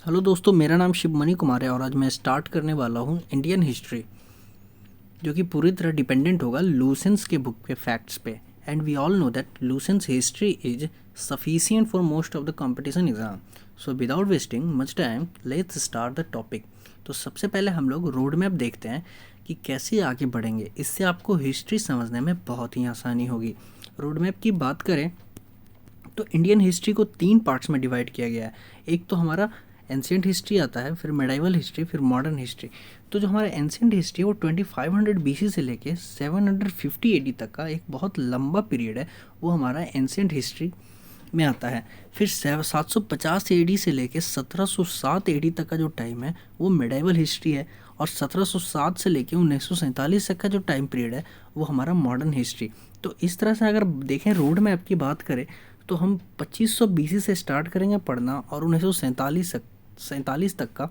Hello दोस्तों, मेरा नाम शिवमणि कुमार है और आज मैं स्टार्ट करने वाला हूँ इंडियन हिस्ट्री, जो कि पूरी तरह डिपेंडेंट होगा लूसेंस के बुक के फैक्ट्स पे। And we all know that Lucent's history is sufficient for most of the competition exam. So without wasting much time let's start the topic. तो सबसे पहले हम लोग रोड मैप देखते हैं कि कैसे आगे बढ़ेंगे। इससे आपको हिस्ट्री समझने में बहुत ही आसानी होगी। रोड मैप की बात करें तो इंडियन हिस्ट्री को 3 पार्ट्स में डिवाइड किया गया है। एक तो हमारा एंशियंट हिस्ट्री आता है, फिर मेडाइवल हिस्ट्री, फिर मॉडर्न हिस्ट्री। तो जो हमारा एंशियंट हिस्ट्री है वो 2500 बीसी से लेके 750 एडी तक का एक बहुत लंबा पीरियड है, वो हमारा एंशियंट हिस्ट्री में आता है। फिर 750 एडी से लेके 1707 एडी तक का जो टाइम है वो मेडाइवल हिस्ट्री है, और 1707 से लेके 1947 तक का जो टाइम पीरियड है वो हमारा मॉडर्न हिस्ट्री। तो इस तरह से अगर देखें रोड मैप की बात करें तो हम 2500 बीसी से स्टार्ट करेंगे पढ़ना, और 1947 तक का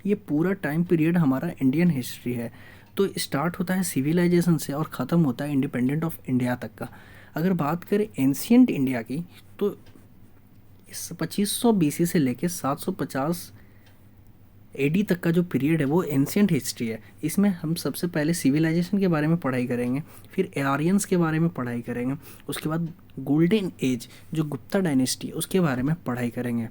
ये पूरा टाइम पीरियड हमारा इंडियन हिस्ट्री है। तो स्टार्ट होता है सिविलाइजेशन से और ख़त्म होता है इंडिपेंडेंट ऑफ इंडिया तक का। अगर बात करें एंशियंट इंडिया की तो इस 2500 बीसी से लेके 750 एडी तक का जो पीरियड है वो एंशियंट हिस्ट्री है। इसमें हम सबसे पहले सिविलाइजेशन के बारे में पढ़ाई करेंगे, फिर आर्यंस के बारे में पढ़ाई करेंगे, उसके बाद गोल्डन एज जो गुप्ता डायनेस्टी है उसके बारे में पढ़ाई करेंगे।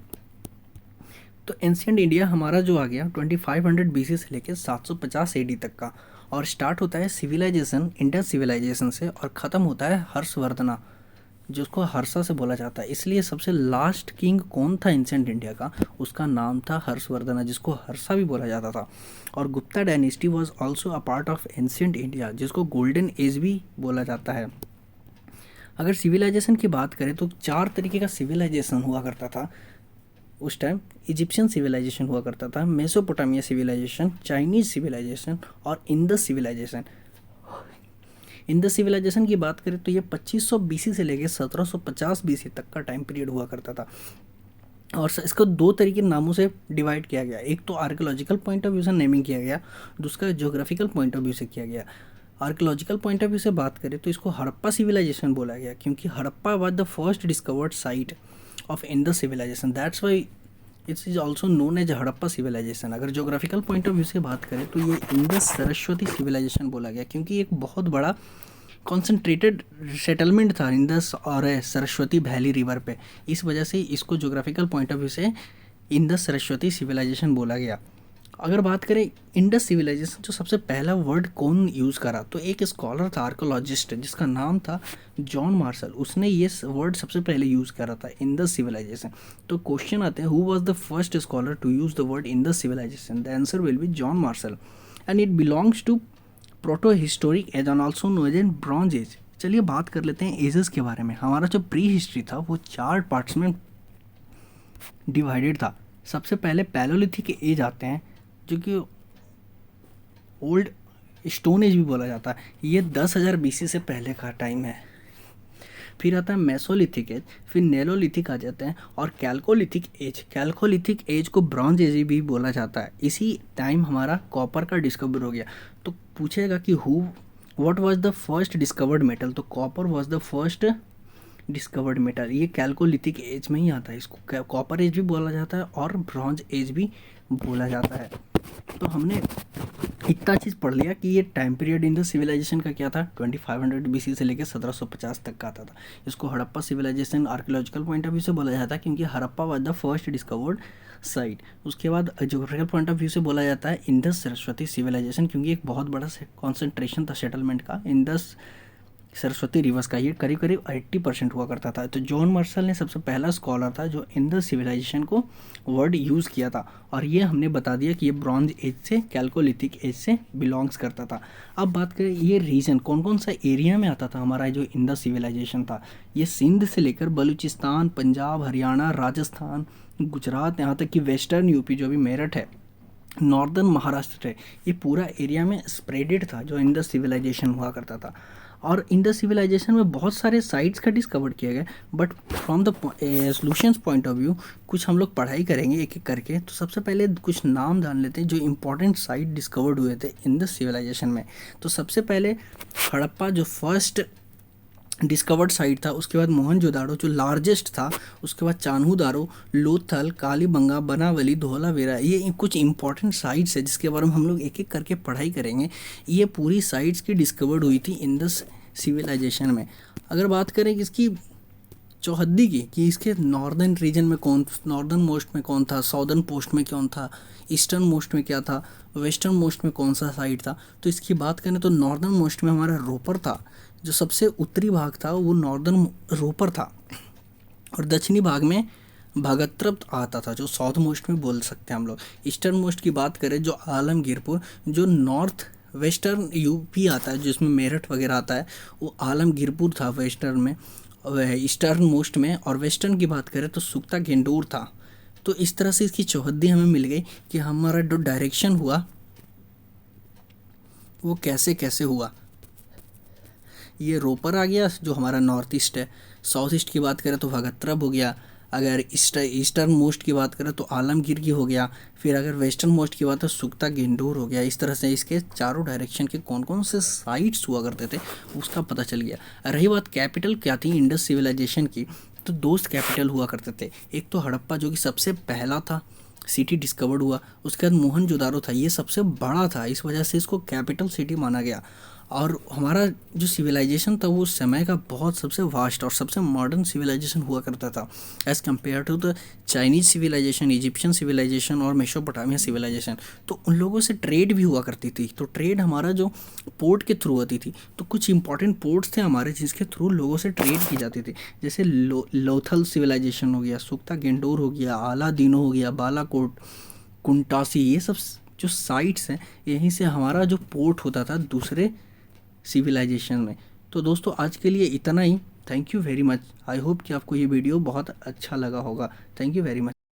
तो एंशियंट इंडिया हमारा जो आ गया 2500 बीसी से लेकर 750 एडी तक का, और स्टार्ट होता है सिविलाइजेशन इंडस सिविलाइजेशन से और ख़त्म होता है हर्षवर्धना, जिसको हर्षा से बोला जाता है। इसलिए सबसे लास्ट किंग कौन था एंशियंट इंडिया का, उसका नाम था हर्षवर्धना, जिसको हर्षा भी बोला जाता था। और Gupta dynasty was also a part of ancient India, जिसको गोल्डन एज भी बोला जाता है। अगर सिविलाइजेशन की बात करें तो 4 तरीके का सिविलाइजेशन हुआ करता था उस टाइम। इजिप्शियन सिविलाइजेशन हुआ करता था, मेसोपोटामिया सिविलाइजेशन, चाइनीज़ सिविलाइजेशन और इंडस सिविलाइजेशन। इंडस सिविलाइजेशन की बात करें तो ये 2500 बीसी से लेकर 1750 बीसी तक का टाइम पीरियड हुआ करता था, और इसको 2 तरीके नामों से डिवाइड किया गया। एक तो आर्कियोलॉजिकल पॉइंट ऑफ व्यू से नेमिंग किया गया, दूसरा ज्योग्राफिकल पॉइंट ऑफ व्यू से किया गया। आर्कियोलॉजिकल पॉइंट ऑफ व्यू से बात करें तो इसको हड़प्पा सिविलाइजेशन बोला गया, क्योंकि Harappa was the first discovered site of Indus civilization, that's why it's is also known as Harappa civilization. अगर ज्योग्राफिकल पॉइंट ऑफ व्यू से बात करें तो ये इंडस सरस्वती सिविलाइजेशन बोला गया, क्योंकि एक बहुत बड़ा कॉन्सेंट्रेटेड सेटलमेंट था इंडस और सरस्वती वैली रिवर पे। इस वजह से इसको ज्योग्राफिकल पॉइंट ऑफ व्यू से इंडस सरस्वती सिविलाइजेशन बोला गया। अगर बात करें इंडस सिविलाइजेशन जो सबसे पहला वर्ड कौन यूज़ करा, तो एक स्कॉलर था आर्कोलॉजिस्ट जिसका नाम था जॉन मार्शल, उसने ये वर्ड सबसे पहले यूज़ करा था इंडस सिविलाइजेशन। तो क्वेश्चन आते हैं, who was the first scholar to use the word Indus civilization? The answer will be John Marshall, and it belongs to proto historic age and also known as bronze age. चलिए बात कर लेते हैं edges के बारे में। हमारा जो प्री हिस्ट्री था वो 4 पार्ट्स में डिवाइडेड था। सबसे पहले पैलोलिथिक एज आते हैं, जो कि ओल्ड स्टोन एज भी बोला जाता है, ये 10,000 बीसी से पहले का टाइम है। फिर आता है मेसोलिथिक एज, फिर नेलोलिथिक आ जाते हैं, और कैल्कोलिथिक एज। कैल्कोलिथिक एज को ब्रॉन्ज एज भी बोला जाता है। इसी टाइम हमारा कॉपर का डिस्कवर हो गया। तो पूछेगा कि what was the first discovered metal, तो copper was the first discovered metal. ये कैल्कोलिथिक एज में ही आता है। इसको कॉपर एज भी बोला जाता है और ब्रॉन्ज एज भी बोला जाता है। तो हमने इतना चीज़ पढ़ लिया कि ये time period in the civilization का क्या था, 2500 बीसी से लेकर 1750 तक का आता था। इसको Harappa civilization archaeological point of view से बोला जाता है, क्योंकि Harappa was the first discovered site. उसके बाद ज्योग्राफिकल पॉइंट ऑफ व्यू से बोला जाता है इंडस सरस्वती सिविलाइजेशन, क्योंकि एक बहुत बड़ा कॉन्सेंट्रेशन था सेटलमेंट का इंडस सरस्वती रिवर्स का। ये करीब करीब 80% हुआ करता था। तो जॉन मार्शल ने सबसे पहला स्कॉलर था जो इंडस सिविलाइजेशन को वर्ड यूज़ किया था, और ये हमने बता दिया कि ये ब्रॉन्ज एज से कैल्कोलिथिक एज से बिलोंग्स करता था। अब बात करें ये रीजन कौन कौन सा एरिया में आता था हमारा जो इंडस सिविलाइजेशन था। ये सिंध से लेकर बलूचिस्तान, पंजाब, हरियाणा, राजस्थान, गुजरात, यहाँ तक कि वेस्टर्न यूपी जो भी मेरठ है, नॉर्दर्न महाराष्ट्र है, ये पूरा एरिया में स्प्रेडेड था जो इंडस सिविलाइजेशन हुआ करता था। और इंडस सिविलाइजेशन में बहुत सारे साइट्स का डिस्कवर किया गया, but from the solutions point of view कुछ हम लोग पढ़ाई करेंगे एक एक करके। तो सबसे पहले कुछ नाम जान लेते हैं जो इंपॉर्टेंट साइट डिस्कवर्ड हुए थे इंडस सिविलाइजेशन में। तो सबसे पहले हड़प्पा जो फर्स्ट डिस्कवर्ड साइट था, उसके बाद मोहनजोदाड़ो जो लार्जेस्ट था, उसके बाद चान्हू-दारो, लोथल, कालीबंगा, बनावली, धोलावीरा, ये कुछ इंपॉर्टेंट साइट्स है जिसके बारे में हम लोग एक एक करके पढ़ाई करेंगे। ये पूरी साइट्स की डिस्कवर्ड हुई थी इंडस सिविलाइजेशन में। अगर बात करें कि इसकी चौहद्दी की कि इसके नॉर्दर्न रीजन में कौन, नॉर्दर्न मोस्ट में कौन था, साउदर्न पोस्ट में कौन था, ईस्टर्न मोस्ट में क्या था, वेस्टर्न मोस्ट में कौन सा साइड था, तो इसकी बात करें तो नॉर्दर्न मोस्ट में हमारा रोपर था। जो सबसे उत्तरी भाग था वो नॉर्दर्न रोपर था, और दक्षिणी भाग में भगत्रप आता था, जो साउथ मोस्ट में बोल सकते हैं हम लोग। ईस्टर्न मोस्ट की बात करें जो आलमगीरपुर, जो नॉर्थ वेस्टर्न यूपी आता है जिसमें मेरठ वगैरह आता है, वो आलमगीरपुर था वेस्टर्न में, ईस्टर्न मोस्ट में। और वेस्टर्न की बात करें तो सुक्ता गेंडोर था। तो इस तरह से इसकी चौहद्दी हमें मिल गई कि हमारा जो डायरेक्शन हुआ वो कैसे कैसे हुआ। ये रोपर आ गया जो हमारा नॉर्थ ईस्ट है। साउथ ईस्ट की बात करें तो भगत्रब हो गया। अगर ईस्टर्न मोस्ट की बात करें तो आलमगीर की हो गया। फिर अगर वेस्टर्न मोस्ट की बात है सुक्ता गेंडोर हो गया। इस तरह से इसके चारों डायरेक्शन के कौन कौन से साइट्स हुआ करते थे उसका पता चल गया। रही बात कैपिटल क्या थी इंडस सिविलाइजेशन की, तो दोस्त कैपिटल हुआ करते थे। एक तो हड़प्पा जो कि सबसे पहला था सिटी डिस्कवर्ड हुआ, उसके बाद मोहनजोदारो था, ये सबसे बड़ा था, इस वजह से इसको कैपिटल सिटी माना गया। और हमारा जो सिविलाइजेशन था वो उस समय का बहुत सबसे वास्ट और सबसे मॉडर्न सिविलाइजेशन हुआ करता था as compare to the Chinese civilization, Egyptian civilization और मेसोपोटामिया सिविलाइजेशन। तो उन लोगों से ट्रेड भी हुआ करती थी। तो ट्रेड हमारा जो पोर्ट के थ्रू होती थी, तो कुछ इंपॉर्टेंट पोर्ट्स थे हमारे जिसके थ्रू लोगों से ट्रेड की जाती थी। जैसे लोथल सिविलाइजेशन हो गया, सुक्ता गेंडोर हो गया, आलादीनो हो गया, बालाकोट, कुंटासी, ये सब जो साइट्स हैं यहीं से हमारा जो पोर्ट होता था दूसरे सिविलाइजेशन में। तो दोस्तों आज के लिए इतना ही। Thank you very much. I hope कि आपको ये वीडियो बहुत अच्छा लगा होगा। Thank you very much.